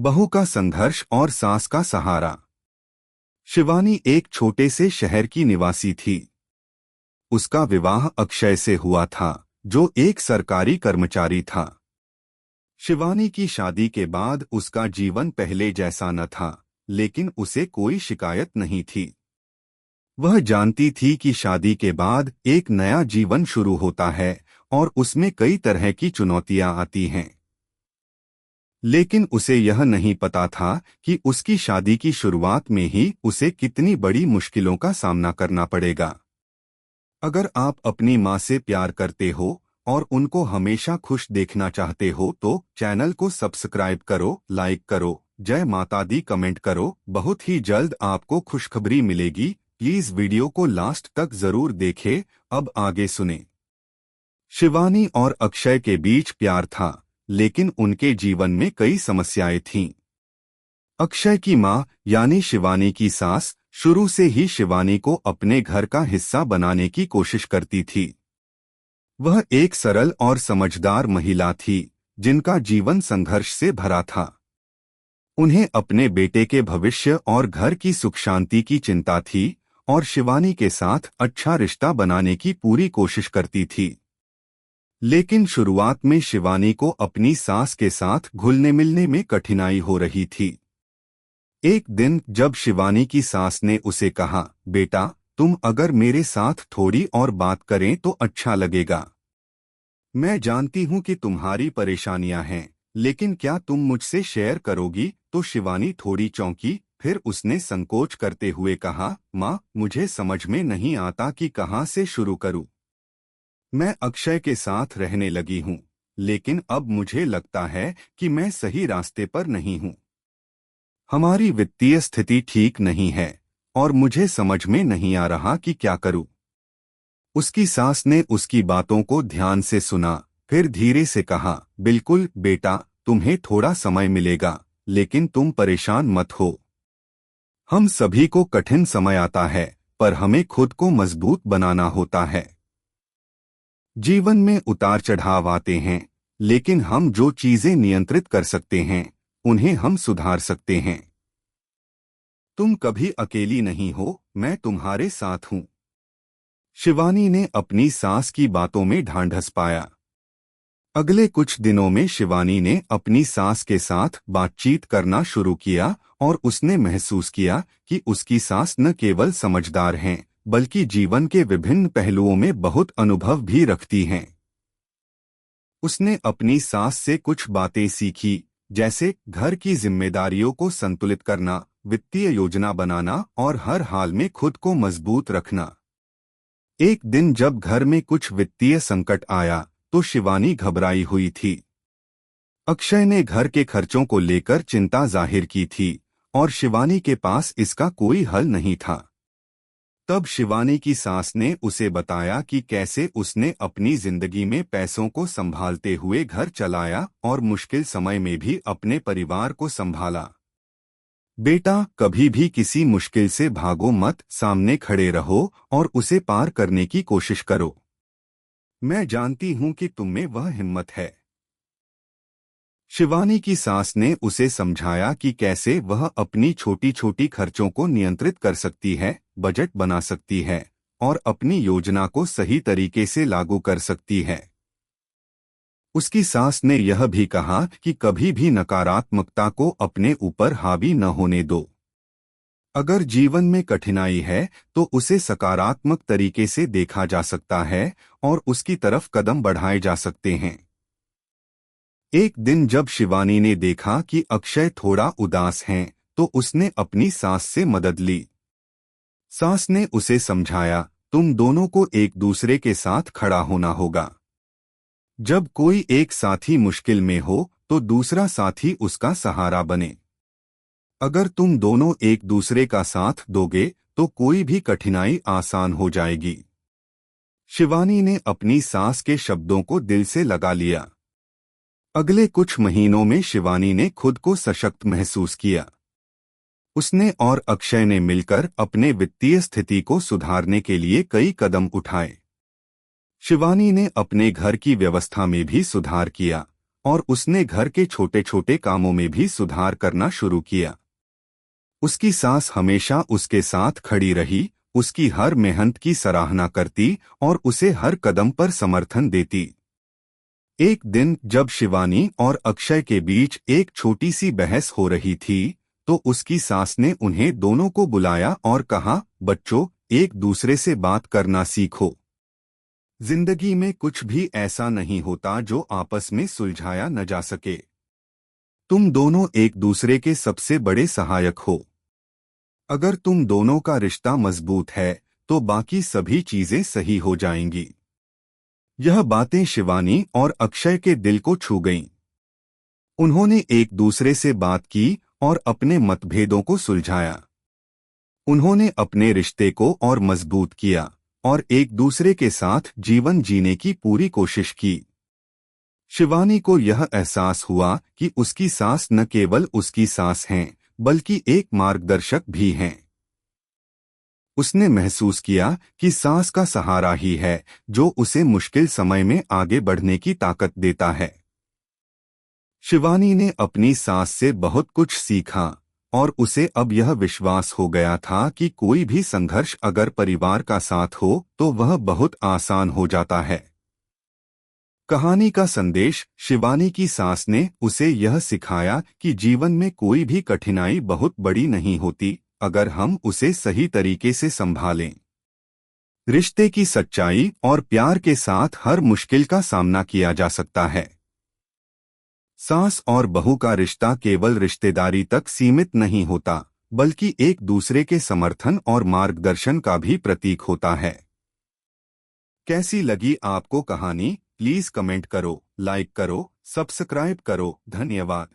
बहू का संघर्ष और सास का सहारा। शिवानी एक छोटे से शहर की निवासी थी। उसका विवाह अक्षय से हुआ था, जो एक सरकारी कर्मचारी था। शिवानी की शादी के बाद उसका जीवन पहले जैसा न था, लेकिन उसे कोई शिकायत नहीं थी। वह जानती थी कि शादी के बाद एक नया जीवन शुरू होता है और उसमें कई तरह की चुनौतियां आती हैं। लेकिन उसे यह नहीं पता था कि उसकी शादी की शुरुआत में ही उसे कितनी बड़ी मुश्किलों का सामना करना पड़ेगा। अगर आप अपनी माँ से प्यार करते हो और उनको हमेशा खुश देखना चाहते हो तो चैनल को सब्सक्राइब करो, लाइक करो, जय माता दी कमेंट करो। बहुत ही जल्द आपको खुशखबरी मिलेगी। प्लीज वीडियो को लास्ट तक जरूर देखें। अब आगे सुने। शिवानी और अक्षय के बीच प्यार था, लेकिन उनके जीवन में कई समस्याएं थीं। अक्षय की माँ यानी शिवानी की सास शुरू से ही शिवानी को अपने घर का हिस्सा बनाने की कोशिश करती थी। वह एक सरल और समझदार महिला थी, जिनका जीवन संघर्ष से भरा था। उन्हें अपने बेटे के भविष्य और घर की सुख शांति की चिंता थी और शिवानी के साथ अच्छा रिश्ता बनाने की पूरी कोशिश करती थी। लेकिन शुरुआत में शिवानी को अपनी सास के साथ घुलने मिलने में कठिनाई हो रही थी। एक दिन जब शिवानी की सास ने उसे कहा, बेटा, तुम अगर मेरे साथ थोड़ी और बात करें तो अच्छा लगेगा। मैं जानती हूं कि तुम्हारी परेशानियां हैं, लेकिन क्या तुम मुझसे शेयर करोगी? तो शिवानी थोड़ी चौंकी, फिर उसने संकोच करते हुए कहा, माँ, मुझे समझ में नहीं आता कि कहाँ से शुरू करूं। मैं अक्षय के साथ रहने लगी हूँ, लेकिन अब मुझे लगता है कि मैं सही रास्ते पर नहीं हूँ। हमारी वित्तीय स्थिति ठीक नहीं है और मुझे समझ में नहीं आ रहा कि क्या करूँ। उसकी सास ने उसकी बातों को ध्यान से सुना, फिर धीरे से कहा, बिल्कुल बेटा, तुम्हें थोड़ा समय मिलेगा, लेकिन तुम परेशान मत हो। हम सभी को कठिन समय आता है, पर हमें खुद को मजबूत बनाना होता है। जीवन में उतार चढ़ाव आते हैं, लेकिन हम जो चीजें नियंत्रित कर सकते हैं, उन्हें हम सुधार सकते हैं। तुम कभी अकेली नहीं हो, मैं तुम्हारे साथ हूं। शिवानी ने अपनी सास की बातों में ढांढस पाया। अगले कुछ दिनों में शिवानी ने अपनी सास के साथ बातचीत करना शुरू किया और उसने महसूस किया कि उसकी सास न केवल समझदार हैं, बल्कि जीवन के विभिन्न पहलुओं में बहुत अनुभव भी रखती हैं। उसने अपनी सास से कुछ बातें सीखी, जैसे घर की जिम्मेदारियों को संतुलित करना, वित्तीय योजना बनाना और हर हाल में खुद को मजबूत रखना। एक दिन जब घर में कुछ वित्तीय संकट आया, तो शिवानी घबराई हुई थी। अक्षय ने घर के खर्चों को लेकर चिंता जाहिर की थी और शिवानी के पास इसका कोई हल नहीं था। तब शिवानी की सास ने उसे बताया कि कैसे उसने अपनी जिंदगी में पैसों को संभालते हुए घर चलाया और मुश्किल समय में भी अपने परिवार को संभाला। बेटा, कभी भी किसी मुश्किल से भागो मत, सामने खड़े रहो और उसे पार करने की कोशिश करो। मैं जानती हूं कि तुम में वह हिम्मत है। शिवानी की सास ने उसे समझाया कि कैसे वह अपनी छोटी छोटी खर्चों को नियंत्रित कर सकती है, बजट बना सकती है और अपनी योजना को सही तरीके से लागू कर सकती है। उसकी सास ने यह भी कहा कि कभी भी नकारात्मकता को अपने ऊपर हावी न होने दो। अगर जीवन में कठिनाई है तो उसे सकारात्मक तरीके से देखा जा सकता है और उसकी तरफ कदम बढ़ाए जा सकते हैं। एक दिन जब शिवानी ने देखा कि अक्षय थोड़ा उदास हैं, तो उसने अपनी सास से मदद ली। सास ने उसे समझाया, तुम दोनों को एक दूसरे के साथ खड़ा होना होगा। जब कोई एक साथी मुश्किल में हो तो दूसरा साथी उसका सहारा बने। अगर तुम दोनों एक दूसरे का साथ दोगे तो कोई भी कठिनाई आसान हो जाएगी। शिवानी ने अपनी सास के शब्दों को दिल से लगा लिया। अगले कुछ महीनों में शिवानी ने खुद को सशक्त महसूस किया। उसने और अक्षय ने मिलकर अपने वित्तीय स्थिति को सुधारने के लिए कई कदम उठाए। शिवानी ने अपने घर की व्यवस्था में भी सुधार किया और उसने घर के छोटे छोटे कामों में भी सुधार करना शुरू किया। उसकी सास हमेशा उसके साथ खड़ी रही, उसकी हर मेहनत की सराहना करती और उसे हर कदम पर समर्थन देती। एक दिन जब शिवानी और अक्षय के बीच एक छोटी सी बहस हो रही थी, तो उसकी सास ने उन्हें दोनों को बुलाया और कहा, बच्चों, एक दूसरे से बात करना सीखो। जिंदगी में कुछ भी ऐसा नहीं होता जो आपस में सुलझाया न जा सके। तुम दोनों एक दूसरे के सबसे बड़े सहायक हो। अगर तुम दोनों का रिश्ता मजबूत है तो बाकी सभी चीजें सही हो जाएंगी। यह बातें शिवानी और अक्षय के दिल को छू गईं। उन्होंने एक दूसरे से बात की और अपने मतभेदों को सुलझाया। उन्होंने अपने रिश्ते को और मजबूत किया और एक दूसरे के साथ जीवन जीने की पूरी कोशिश की। शिवानी को यह एहसास हुआ कि उसकी सास न केवल उसकी सास हैं, बल्कि एक मार्गदर्शक भी हैं। उसने महसूस किया कि सास का सहारा ही है जो उसे मुश्किल समय में आगे बढ़ने की ताकत देता है। शिवानी ने अपनी सास से बहुत कुछ सीखा और उसे अब यह विश्वास हो गया था कि कोई भी संघर्ष अगर परिवार का साथ हो तो वह बहुत आसान हो जाता है। कहानी का संदेश, शिवानी की सास ने उसे यह सिखाया कि जीवन में कोई भी कठिनाई बहुत बड़ी नहीं होती अगर हम उसे सही तरीके से संभालें। रिश्ते की सच्चाई और प्यार के साथ हर मुश्किल का सामना किया जा सकता है। सास और बहू का रिश्ता केवल रिश्तेदारी तक सीमित नहीं होता, बल्कि एक दूसरे के समर्थन और मार्गदर्शन का भी प्रतीक होता है। कैसी लगी आपको कहानी? प्लीज कमेंट करो, लाइक करो, सब्सक्राइब करो। धन्यवाद।